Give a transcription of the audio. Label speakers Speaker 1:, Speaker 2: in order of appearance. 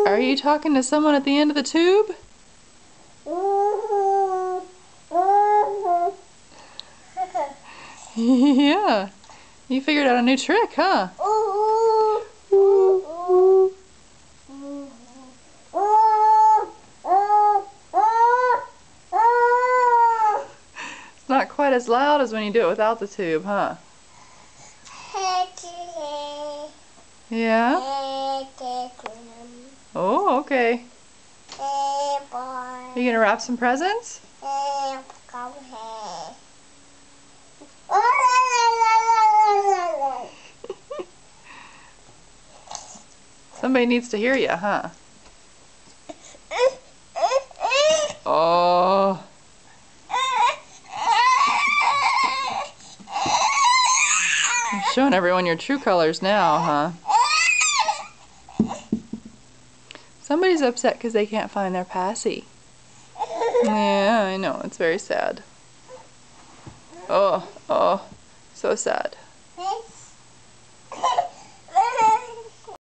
Speaker 1: Are you talking to someone at the end of the tube? Yeah. You figured out a new trick, huh? It's not quite as loud as when you do it without the tube, huh? Yeah? Oh, okay. Are you gonna wrap some presents? Somebody needs to hear you, huh? Oh. You're showing everyone your true colors now, huh? Somebody's upset because they can't find their passy. Yeah, I know. It's very sad. Oh, so sad.